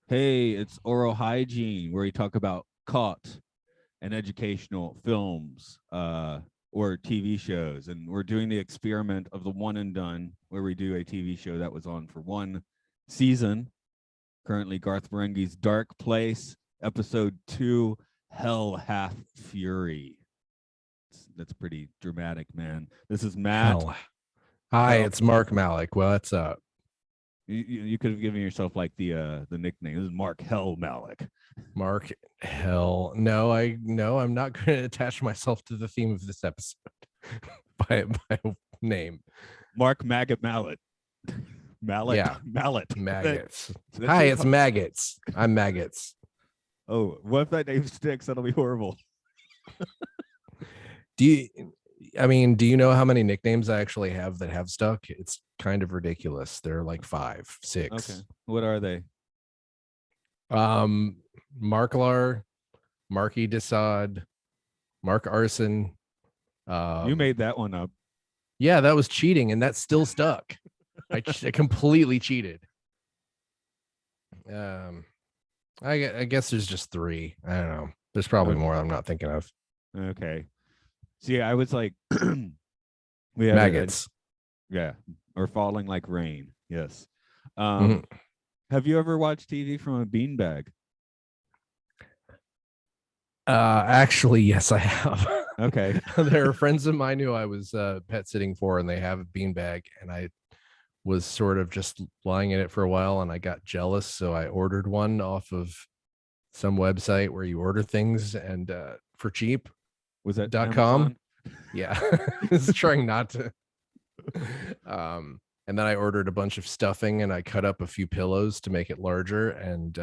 Hey, it's Oral Hygiene, where we talk about caught and educational films or TV shows. And we're doing the experiment of the one and done, where we do a TV show that was on for one season. Currently, Garth Marenghi's Dark Place, episode 2, Hell Hath Fury. That's pretty dramatic, man. This is Matt. Hell. Hi, Hell. it's Mark Malek. What's up? You could have given yourself like the nickname. This is Mark Hell Malik. Mark Hell. No, I'm not going to attach myself to the theme of this episode by name. Mark Maggot Mallet. Mallet. Yeah. Mallet. Maggots. Hi, it's Maggots. I'm Maggots. Oh, what if that name sticks? That'll be horrible. Do you know how many nicknames I actually have that have stuck? It's kind of ridiculous. They're like 5, 6. Okay. What are they? Marklar, Marky Desaad, Mark Arson. You made that one up. Yeah, that was cheating, and that still stuck. I completely cheated. I guess there's just 3. I don't know. There's probably more I'm not thinking of. Okay. See, I was like, we have Maggots. Yeah, or falling like rain. Yes. Have you ever watched TV from a beanbag? Actually, yes, I have. Okay. There are friends of mine who I was pet sitting for, and they have a beanbag, and I was sort of just lying in it for a while, and I got jealous, so I ordered one off of some website where you order things and for cheap. Was that .com? Yeah. I was trying not to. And then I ordered a bunch of stuffing, and I cut up a few pillows to make it larger. And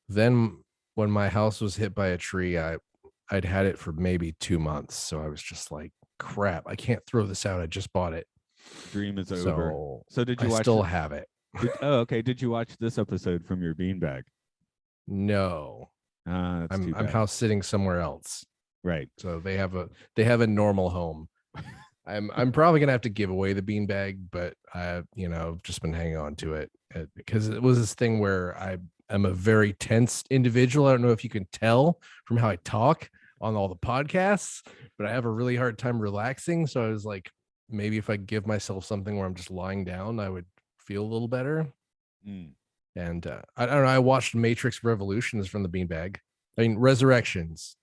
then when my house was hit by a tree, I'd had it for maybe 2 months. So I was just like, crap, I can't throw this out. I just bought it. Dream is over. So did you watch? I still have it. Okay. Did you watch this episode from your beanbag? No. I'm house sitting somewhere else. Right. So they have a normal home. I'm probably gonna have to give away the beanbag, but I've just been hanging on to it because it was this thing where I am a very tense individual. I don't know if you can tell from how I talk on all the podcasts, but I have a really hard time relaxing. So I was like, maybe if I give myself something where I'm just lying down, I would feel a little better. And I don't know. I watched Matrix Revolutions from the beanbag. I mean, Resurrections.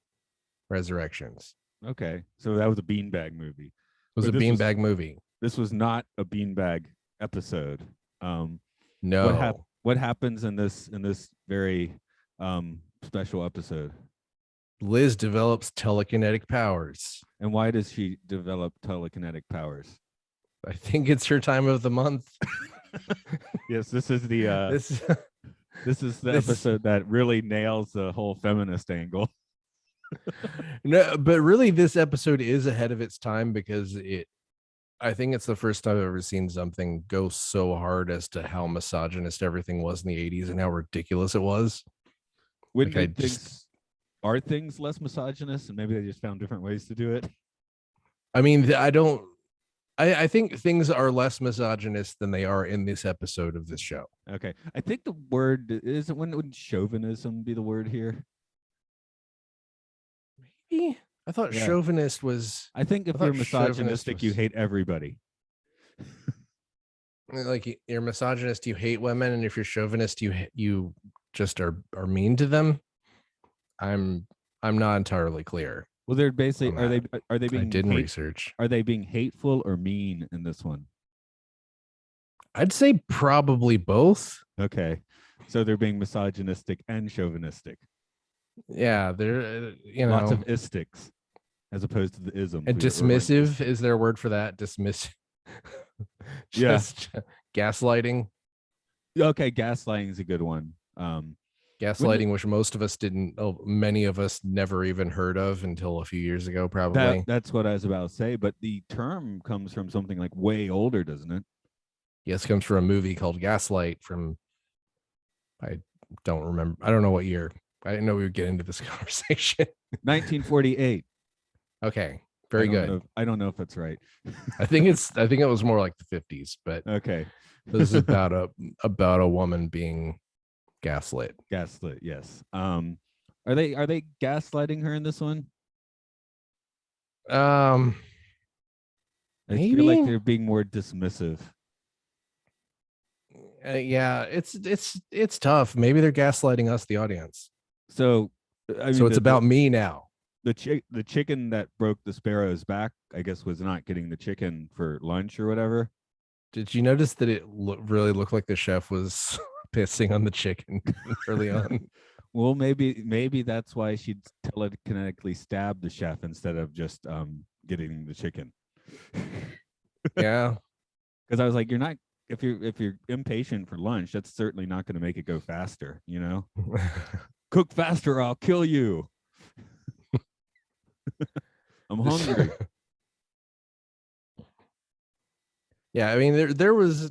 Okay, so that was a beanbag movie. It was a beanbag movie. This was not a beanbag episode. No. What happens in this very special episode? Liz develops telekinetic powers. And why does she develop telekinetic powers? I think it's her time of the month. Yes, this is the this is the episode that really nails the whole feminist angle. No, but really this episode is ahead of its time because I think it's the first time I've ever seen something go so hard as to how misogynist everything was in the 80s and how ridiculous it was. Are things less misogynist and maybe they just found different ways to do it? I mean, I think things are less misogynist than they are in this episode of this show. Okay. I think the word is, wouldn't chauvinism be the word here? Maybe. I thought chauvinist was. I think if you're misogynistic, you hate everybody. Like you're misogynist, you hate women, and if you're chauvinist, you just are mean to them. I'm not entirely clear. Well, they're basically are they being? I didn't research. Are they being hateful or mean in this one? I'd say probably both. Okay, so they're being misogynistic and chauvinistic. Yeah, they're lots of istics as opposed to the ism. And dismissive is there a word for that? Dismissive. Just gaslighting. Okay, gaslighting is a good one. Gaslighting, which most of us many of us never even heard of until a few years ago, probably. That's what I was about to say, but the term comes from something like way older, doesn't it? Yes, it comes from a movie called Gaslight from, I don't remember. I don't know what year. I didn't know we would get into this conversation. 1948. Okay, very good. I don't know if that's right. I think it was more like the 50s, but okay. This is about a woman being Gaslit. Gaslit, yes. Are they gaslighting her in this one? Um, I feel like maybe. they're being more dismissive. Yeah, it's tough. Maybe they're gaslighting us, the audience. So, I mean, So it's about me now. the chicken that broke the sparrow's back, I guess, was not getting the chicken for lunch or whatever. Did you notice that it really looked like the chef was pissing on the chicken early on? Well, maybe that's why she'd telekinetically stab the chef instead of just getting the chicken. Yeah. Because I was like, you're not if you're impatient for lunch, that's certainly not going to make it go faster. Cook faster, or I'll kill you. I'm hungry. Yeah, I mean there was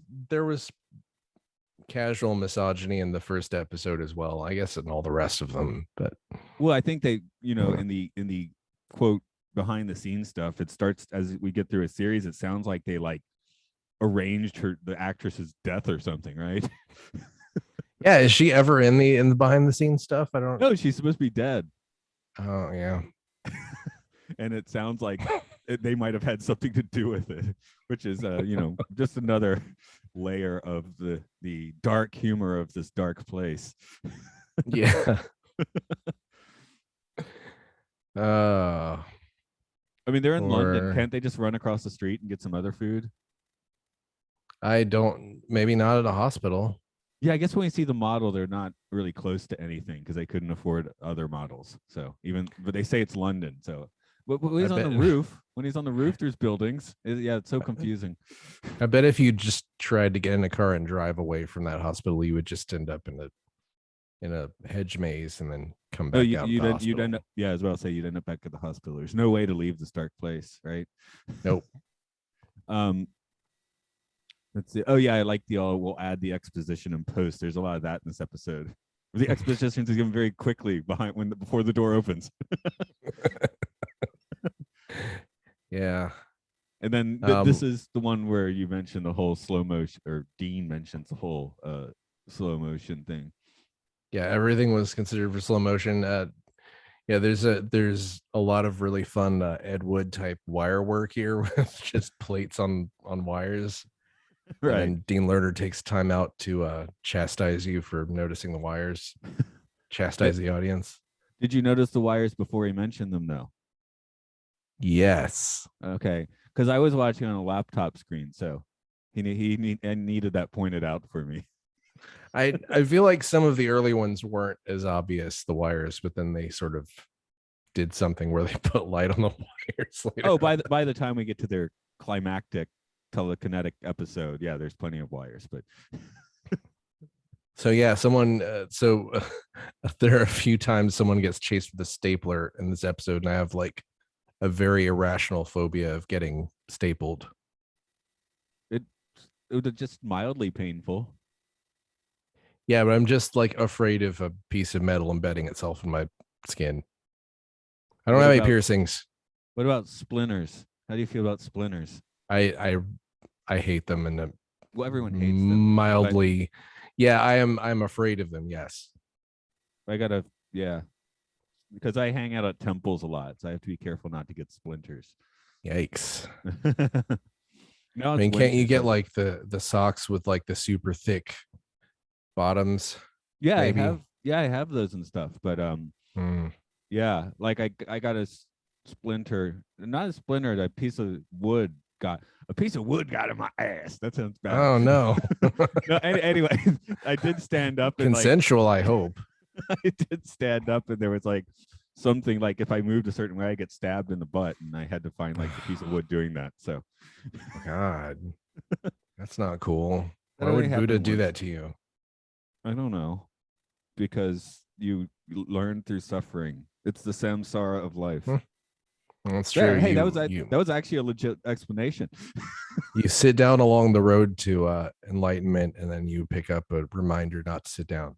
casual misogyny in the first episode as well. I guess in all the rest of them, but Well, I think they, in the quote behind the scenes stuff, it starts as we get through a series. It sounds like they like arranged the actress's death or something, right? yeah, is she ever in the behind the scenes stuff? I don't. No, she's supposed to be dead, Oh yeah. and it sounds like they might have had something to do with it, which is just another layer of the dark humor of this dark place. Yeah. I mean, they're in London. Or Can't they just run across the street and get some other food? I don't. Maybe not at a hospital. Yeah, I guess when you see the model, they're not really close to anything because they couldn't afford other models. So but they say it's London. So when he's on the roof, there's buildings. Yeah, it's so confusing. I bet if you just tried to get in a car and drive away from that hospital, you would just end up in a hedge maze and then come back out. You'd end up, yeah, as well say you'd end up back at the hospital. There's no way to leave this dark place, right? Nope. Let's see. Oh yeah, I like we'll add the exposition in post. There's a lot of that in this episode. The exposition is given very quickly before the door opens. Yeah. And then this is the one where you mentioned the whole slow motion, or Dean mentions the whole slow motion thing. Yeah, everything was considered for slow motion. Yeah, there's a lot of really fun Ed Wood type wire work here with just plates on wires. Right. And then Dean Lerner takes time out to chastise you for noticing the wires, chastise the audience. Did you notice the wires before he mentioned them, though? Yes. Okay, because I was watching on a laptop screen, so he needed that pointed out for me. I feel like some of the early ones weren't as obvious, the wires, but then they sort of did something where they put light on the wires later. Oh, by the time we get to their climactic telekinetic episode, yeah, there's plenty of wires, but so yeah, there are a few times someone gets chased with a stapler in this episode, and I have like a very irrational phobia of getting stapled. It was just mildly painful. Yeah, but I'm just like afraid of a piece of metal embedding itself in my skin. I don't have any piercings. What about splinters? How do you feel about splinters? I hate them, and well, everyone hates them mildly. Yeah, I'm afraid of them. Yes, because I hang out at temples a lot, so I have to be careful not to get splinters. Yikes! No, I mean, can't you get like the socks with like the super thick bottoms? Yeah, maybe? I have those and stuff, but yeah, like I got a splinter, not a splinter, a piece of wood got in my ass. That sounds bad. Oh no. No, anyway, I did stand up and consensual, I hope. I did stand up, and there was like something like if I moved a certain way, I get stabbed in the butt, and I had to find like a piece of wood doing that. So God, that's not cool. Why would Buddha do that to you? I don't know, because you learn through suffering. It's the samsara of life. That's true. Yeah, hey, that was actually a legit explanation. You sit down along the road to enlightenment, and then you pick up a reminder not to sit down.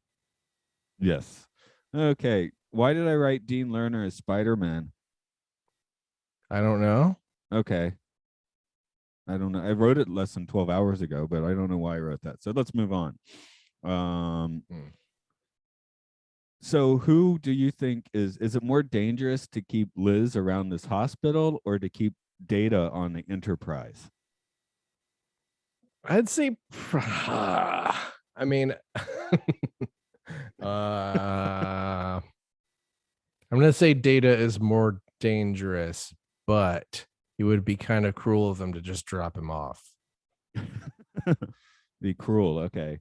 Yes. Okay. Why did I write Dean Lerner as Spider-Man? I don't know. Okay. I don't know. I wrote it less than 12 hours ago, but I don't know why I wrote that. So let's move on. So who do you think is it more dangerous to keep Liz around this hospital or to keep Data on the Enterprise? I'd say, I mean, I'm gonna say Data is more dangerous, but it would be kind of cruel of them to just drop him off. Be cruel. Okay.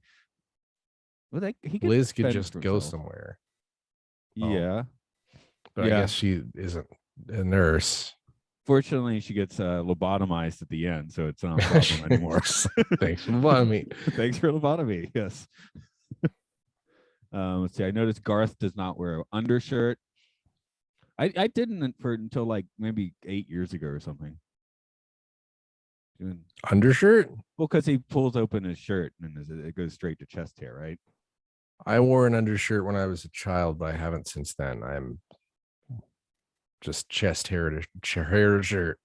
Well, he could Liz could fend just for go himself. somewhere. Yeah. But I Yeah. guess she isn't a nurse. Fortunately, she gets lobotomized at the end, so it's not a problem anymore. Thanks for lobotomy. Thanks for lobotomy. Yes. Let's see. I noticed Garth does not wear an undershirt. I didn't until like maybe 8 years ago or something. Undershirt? Well, because he pulls open his shirt and it goes straight to chest hair, right? I wore an undershirt when I was a child, but I haven't since then. I'm just chest hair to shirt.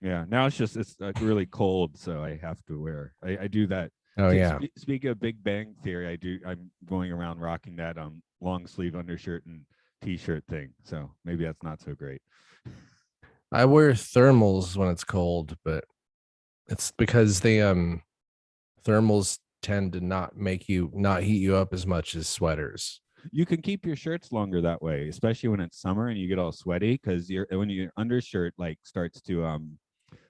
Yeah. Now it's really cold, so I have to wear. I do that. Oh yeah. Speaking of Big Bang Theory, I'm going around rocking that long sleeve undershirt and t-shirt thing. So maybe that's not so great. I wear thermals when it's cold, but it's because they thermals tend to not heat you up as much as sweaters. You can keep your shirts longer that way, especially when it's summer and you get all sweaty, because when your undershirt like starts to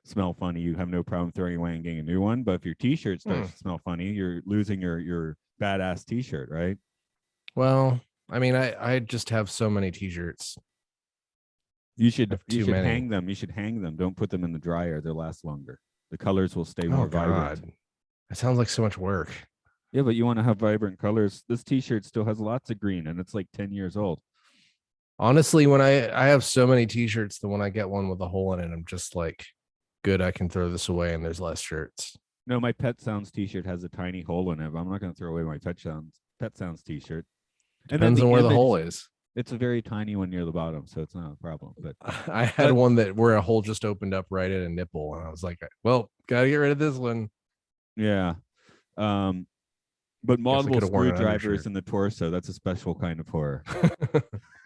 smell funny, you have no problem throwing away and getting a new one. But if your t-shirt starts to smell funny, you're losing your badass t-shirt, right? Well, I mean, I just have so many t-shirts. You should hang them. You should hang them. Don't put them in the dryer. They'll last longer. The colors will stay more vibrant. That sounds like so much work. Yeah, but you want to have vibrant colors. This t-shirt still has lots of green and it's like 10 years old. Honestly, when I have so many t-shirts that when I get one with a hole in it, I'm just like, good, I can throw this away and there's less shirts. No, my Pet Sounds t-shirt has a tiny hole in it, but I'm not going to throw away my Pet Sounds t-shirt. Depends on where the hole is. It's a very tiny one near the bottom, so it's not a problem. But I had one where a hole just opened up right at a nipple, and I was like, well, gotta get rid of this one. Yeah. But multiple screwdrivers in the torso, that's a special kind of horror.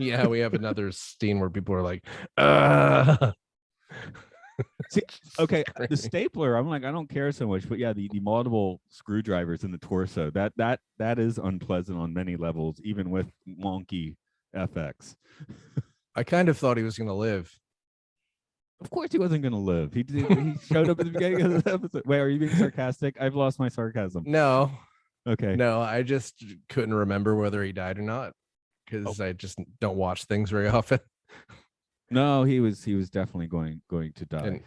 Yeah, we have another scene where people are like, See, okay, the stapler, I'm like, I don't care so much, but yeah, the multiple screwdrivers in the torso, that is unpleasant on many levels, even with wonky FX. I kind of thought he was gonna live. Of course he wasn't gonna live. He showed up at the beginning of the episode. Wait, are you being sarcastic? I've lost my sarcasm. No. Okay. No, I just couldn't remember whether he died or not because I just don't watch things very often. No, he was definitely going to die.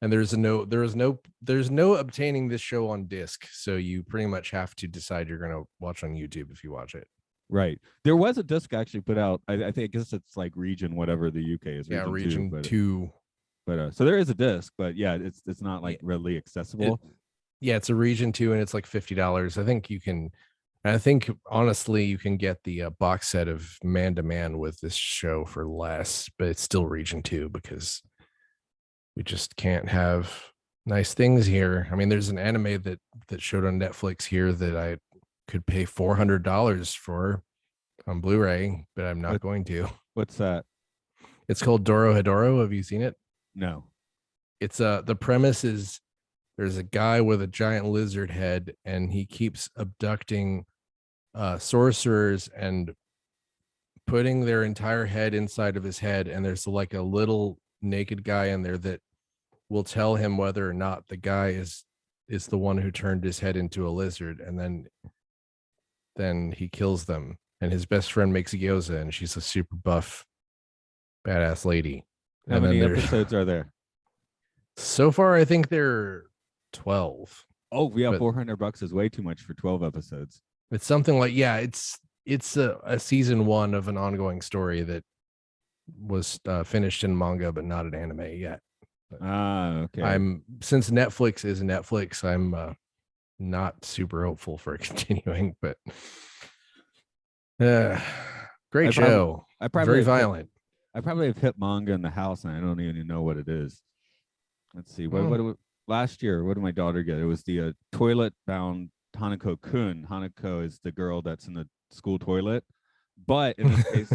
And there's no obtaining this show on disc, so you pretty much have to decide you're gonna watch on YouTube if you watch it. Right. There was a disc actually put out. I guess it's like region whatever the UK is. Region 2. But so there is a disc, but yeah, it's not like readily accessible. It's a region 2 and it's like $50. I think you can. I think honestly you can get the box set of Man to Man with this show for less, but it's still region 2 because we just can't have nice things here. I mean, there's an anime that showed on Netflix here that I could pay $400 for on Blu-ray, but I'm not going to. What's that? It's called Dorohedoro. Have you seen it? No. It's the premise is there's a guy with a giant lizard head and he keeps abducting sorcerers and putting their entire head inside of his head, and there's like a little naked guy in there that will tell him whether or not the guy is the one who turned his head into a lizard, and then he kills them, and his best friend makes gyoza and she's a super buff badass lady. How many episodes are there? So far I think there 12. Oh yeah, $400 is way too much for 12 episodes. It's something like, it's a season 1 of an ongoing story that was finished in manga but not an anime yet. Okay. Since Netflix is Netflix, I'm not super hopeful for continuing, but great show. Very violent. I probably have hit manga in the house and I don't even know what it is. Let's see. What last year, what did my daughter get? It was the toilet bound Hanako-kun. Hanako is the girl that's in the school toilet. But in this case,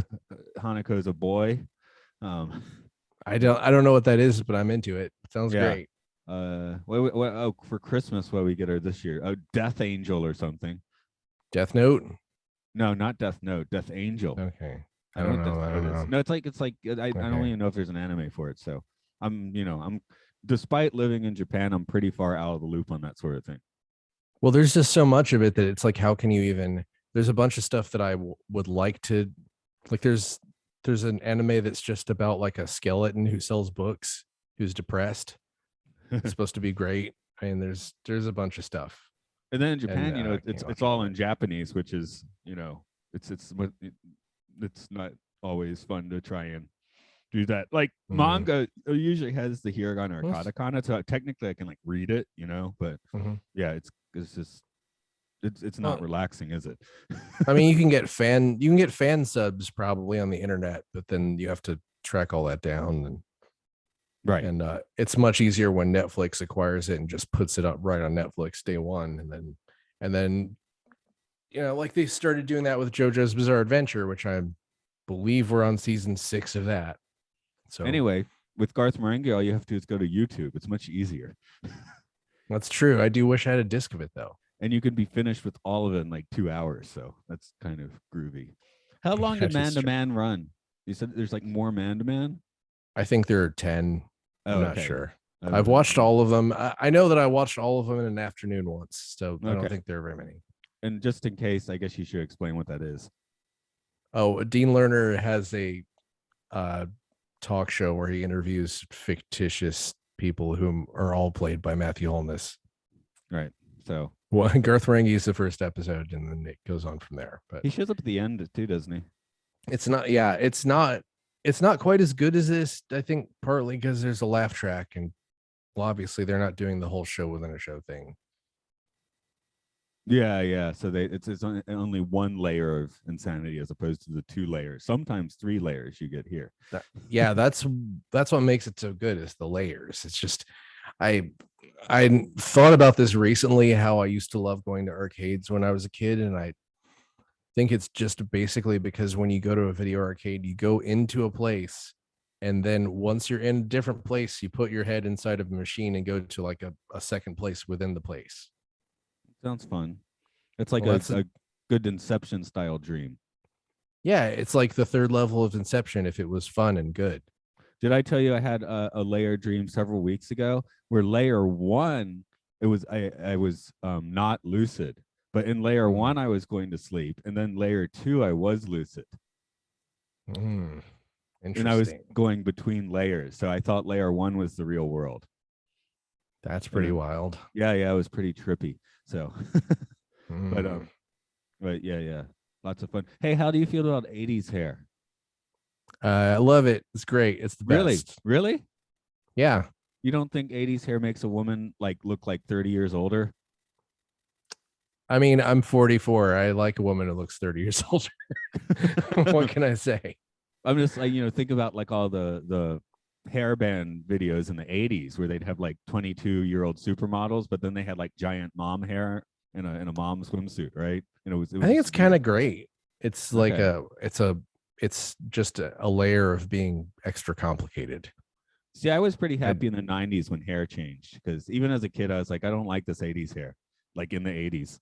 Hanako is a boy. Um, I don't know what that is, but I'm into it. Sounds yeah. great. Oh, for Christmas, what we get her this year? Oh, Death Angel or something. Death Note. No, not Death Note. Death Angel. Okay. I don't know what Death Note is. No, it's like I don't even know if there's an anime for it. So I'm despite living in Japan, I'm pretty far out of the loop on that sort of thing. Well, there's just so much of it that it's like, how can you even? There's a bunch of stuff that I would like to, like. There's an anime that's just about like a skeleton who sells books, who's depressed. It's supposed to be great. I mean, there's a bunch of stuff. And then in Japan, it's all in Japanese, which is, it's not always fun to try and do that. Like manga usually has the hiragana or katakana, so technically I can like read it, but yeah, it's just it's not relaxing, is it? I mean, you can get fan subs probably on the internet, but then you have to track all that down, and right. And it's much easier when Netflix acquires it and just puts it up right on Netflix day one, and then like they started doing that with JoJo's Bizarre Adventure, which I believe we're on season 6 of that. So anyway, with Garth Marenghi, all you have to do is go to YouTube. It's much easier. That's true. I do wish I had a disc of it though. And you can be finished with all of it in like 2 hours. So that's kind of groovy. How long did Man to Man run? You said there's like more Man to Man? I think there are 10. I'm not sure. I've know. watched all of them. I know that I watched all of them in an afternoon once. So I don't think there are very many. And just in case, I guess you should explain what that is. Oh, Dean Lerner has a talk show where he interviews fictitious people whom are all played by Matthew Holness. Right. So Garth Marenghi is the first episode, and then it goes on from there. But he shows up at the end too, doesn't he? It's not quite as good as this. I think partly because there's a laugh track, and well, obviously they're not doing the whole show within a show thing. Yeah. So it's only one layer of insanity as opposed to the 2 layers, sometimes 3 layers you get here. That's what makes it so good, is the layers. It's just I thought about this recently, how I used to love going to arcades when I was a kid, and I think it's just basically because when you go to a video arcade, you go into a place, and then once you're in a different place, you put your head inside of a machine and go to like a second place within the place. Sounds fun. It's like a good Inception style dream. Yeah, it's like the 3rd level of Inception if it was fun and good. Did I tell you I had a layer dream several weeks ago where layer 1, I was not lucid, but in layer 1 I was going to sleep, and then layer 2 I was lucid. Interesting. And I was going between layers, so I thought layer 1 was the real world. That's pretty wild. Yeah, it was pretty trippy. So, but yeah, lots of fun. Hey, how do you feel about 80s hair? I love it. It's great. It's the best. Really? Yeah. You don't think 80s hair makes a woman like look like 30 years older? I mean, I'm 44. I like a woman who looks 30 years older. What can I say? I'm just like, think about like all the hairband videos in the 80s where they'd have like 22-year-old supermodels, but then they had like giant mom hair in a mom swimsuit, right? And I think it's kind of great. It's like it's just a layer of being extra complicated. See, I was pretty happy in the 90s when hair changed, because even as a kid, I was like, I don't like this 80s hair, like in the 80s.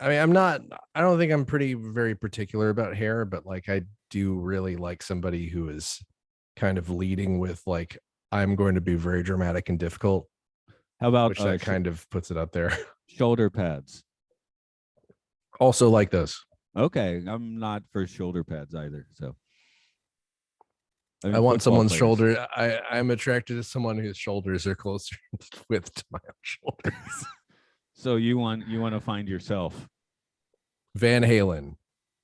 I mean, I don't think I'm very particular about hair, but like I do really like somebody who is kind of leading with like, I'm going to be very dramatic and difficult. How about which that kind of puts it up there? Shoulder pads. Also like those. Okay, I'm not for shoulder pads either. So I want someone's shoulder. I'm attracted to someone whose shoulders are closer width to my own shoulders. So you want to find yourself Van Halen.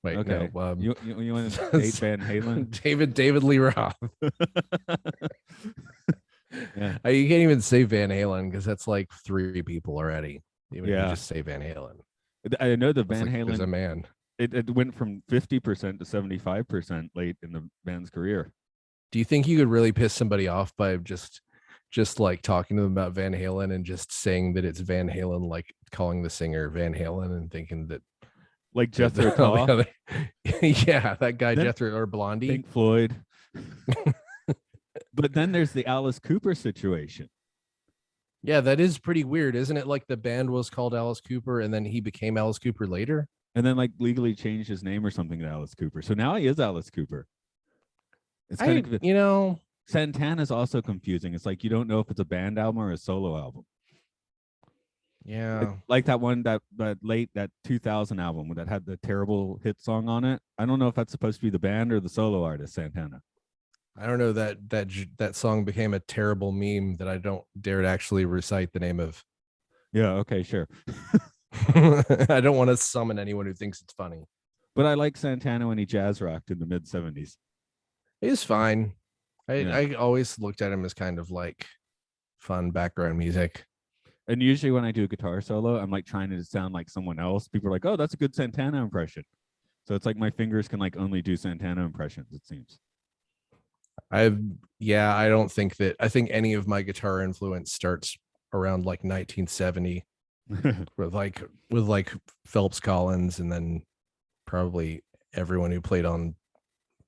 Wait, okay. No. You want to date Van Halen? David Lee Roth. Yeah. You can't even say Van Halen because that's like 3 people already. Even if you just say Van Halen. I know the Van Halen. There's a man. It went from 50% to 75% late in the band's career. Do you think you could really piss somebody off by just like talking to them about Van Halen and just saying that it's Van Halen, like calling the singer Van Halen and thinking that Like Jethro Tull, yeah, that guy Then- Jethro or Blondie. Pink Floyd. But then there's the Alice Cooper situation. Yeah, that is pretty weird, isn't it? Like the band was called Alice Cooper, and then he became Alice Cooper later. And then like legally changed his name or something to Alice Cooper. So now he is Alice Cooper. It's kind of, you know, Santana is also confusing. It's like you don't know if it's a band album or a solo album. yeah. Like that one that 2000 album that had the terrible hit song on it. I don't know if that's supposed to be the band or the solo artist Santana. I don't know, that song became a terrible meme that I don't dare to actually recite the name of. Yeah, okay, sure. I don't want to summon anyone who thinks it's funny. But I like Santana when he jazz rocked in the mid 70s. He's fine. Yeah. I always looked at him as kind of like fun background music. And usually when I do a guitar solo, I'm like trying to sound like someone else. People are like, "Oh, that's a good Santana impression." So it's like my fingers can like only do Santana impressions, it seems. I don't think that, I think any of my guitar influence starts around like 1970 with like Phelps Collins, and then probably everyone who played on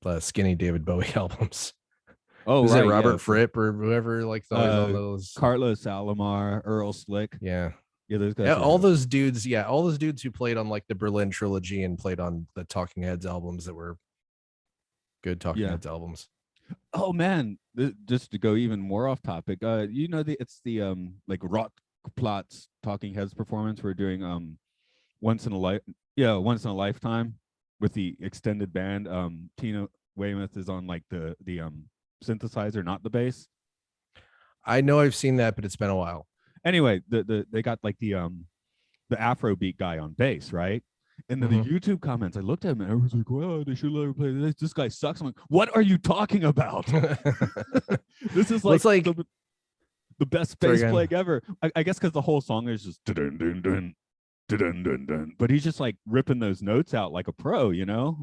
the Skinny David Bowie albums. Oh, Was right, it Robert yeah. Fripp or whoever like on those? Carlos Alomar, Earl Slick. Yeah. Yeah, those guys. Yeah, all those dudes who played on like the Berlin trilogy and played on the Talking Heads albums that were good Talking Heads albums. Oh man, just to go even more off topic, it's the like Rotplat's Talking Heads performance we're doing once in a lifetime with the extended band. Tina Weymouth is on like the synthesizer, not the bass. I know I've seen that, but it's been a while. Anyway, they got like the Afrobeat guy on bass, right? And then the YouTube comments, I looked at him and I was like, "Well, they should let her play this. This guy sucks." I'm like, "What are you talking about?" This is like, like the best bass playing ever. I guess because the whole song is just dun dun dun dun dun dun, but he's just like ripping those notes out like a pro,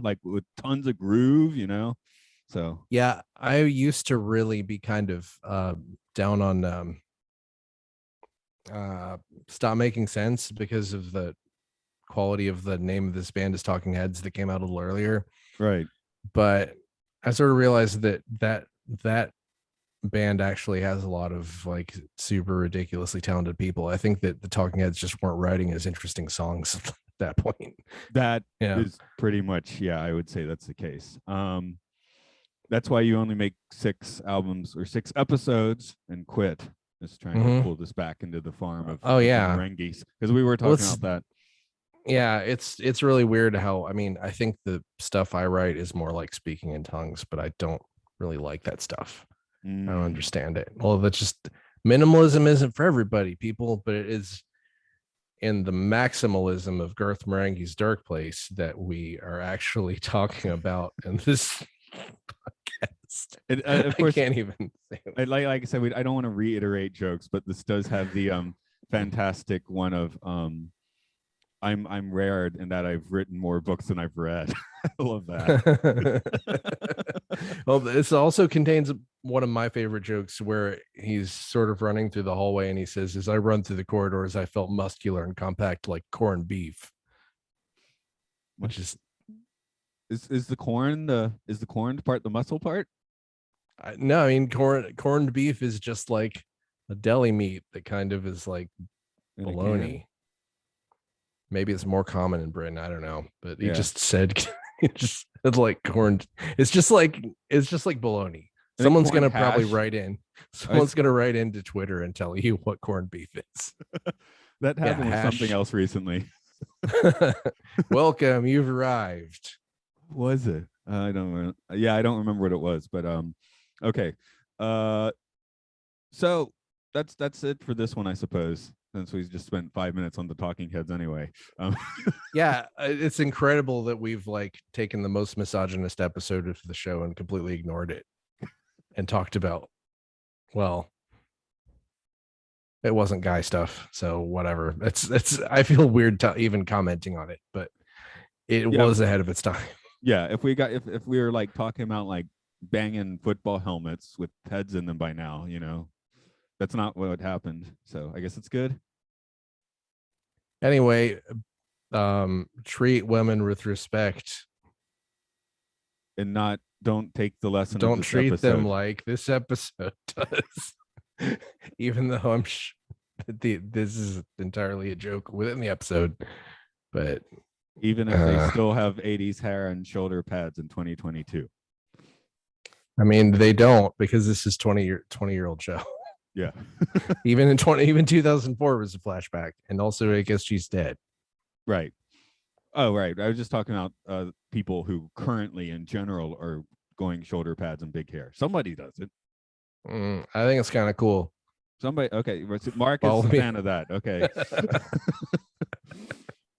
like with tons of groove, So yeah, I used to really be kind of down on Stop Making Sense because of the quality of the name of this band is Talking Heads that came out a little earlier. Right. But I sort of realized that band actually has a lot of like super ridiculously talented people. I think that the Talking Heads just weren't writing as interesting songs at that point. That is pretty much, I would say that's the case. That's why you only make 6 albums or 6 episodes and quit. Just trying to pull this back into the farm of Marenghis, because we were talking about that. Yeah, it's really weird how, I think the stuff I write is more like speaking in tongues, but I don't really like that stuff. I don't understand it. Well, that's just, minimalism isn't for everybody, people, but it is in the maximalism of Garth Marenghi's Dark Place that we are actually talking about in this podcast. And, of course, I can't even say it. Like I said, I don't want to reiterate jokes, but this does have the fantastic one of I'm rare in that I've written more books than I've read. I love that. Well, this also contains one of my favorite jokes where he's sort of running through the hallway and he says, "As I run through the corridors, I felt muscular and compact like corned beef." Which is the corn the part, the muscle part? No, corned beef is just like a deli meat that kind of is like bologna. Maybe it's more common in Britain. I don't know, but he just said it's like corned. It's just like bologna. Someone's gonna probably write in. Someone's gonna write into Twitter and tell you what corned beef is. That happened with something else recently. Welcome, you've arrived. Was it? I don't remember what it was, but okay. So that's it for this one, I suppose, since we just spent 5 minutes on the Talking Heads anyway. Yeah, it's incredible that we've like taken the most misogynist episode of the show and completely ignored it and talked about, well, it wasn't guy stuff, so whatever. It's I feel weird even commenting on it, but it was ahead of its time. Yeah, if we were like talking about like banging football helmets with heads in them by now, that's not what happened. So I guess it's good. Anyway, treat women with respect and don't take the lesson of don't this treat episode. them like this episode does. Even though I'm this is entirely a joke within the episode, but even if they still have 80s hair and shoulder pads in 2022. I mean, they don't, because this is 20-year-old show. Yeah. even 2004 was a flashback, and also I guess she's dead. Right. Oh, right. I was just talking about people who currently in general are going shoulder pads and big hair. Somebody does it. I think it's kind of cool. Somebody, okay. Mark is a fan of that. Okay.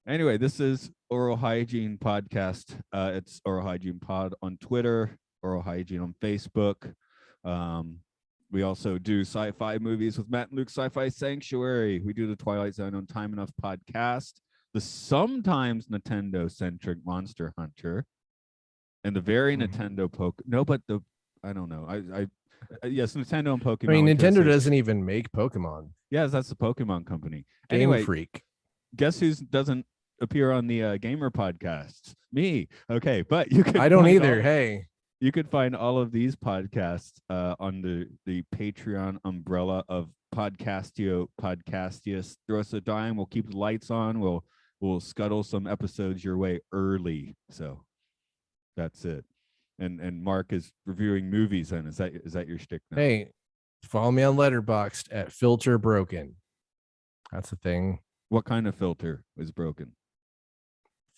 Anyway, this is Aural Hygiene Podcast. It's Aural Hygiene Pod on Twitter, Aural Hygiene on Facebook. We also do sci-fi movies with Matt and Luke's Sci-Fi Sanctuary. We do the Twilight Zone on Time Enough podcast, the sometimes Nintendo-centric Monster Hunter, and the very Nintendo I don't know. Yes, Nintendo and Pokemon. I mean, Nintendo doesn't even make Pokemon. Yes, that's the Pokemon company. Game Freak. Guess who doesn't appear on the Gamer podcasts? Me. Okay, but you can. I don't either. Hey, you could find all of these podcasts on the Patreon umbrella of Podcastius. Throw us a dime. We'll keep the lights on. We'll scuttle some episodes your way early. So that's it. And Mark is reviewing movies. Then is that your shtick now? Hey, follow me on Letterboxd at Filter Broken. That's the thing. What kind of filter is broken?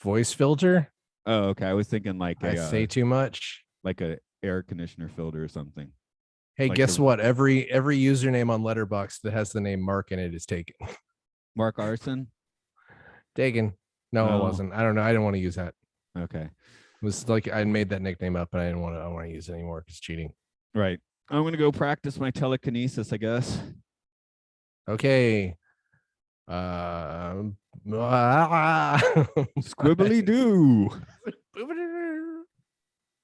Voice filter. Oh, okay. I was thinking like I say too much. Like a air conditioner filter or something. Hey, like guess what? Every username on Letterboxd that has the name Mark in it is taken. Mark Arson? Taken. No, it wasn't. I don't know. I didn't want to use that. Okay. It was like I made that nickname up, and I want to use it anymore because it's cheating. Right. I'm gonna go practice my telekinesis, I guess. Okay. Squibbly doo.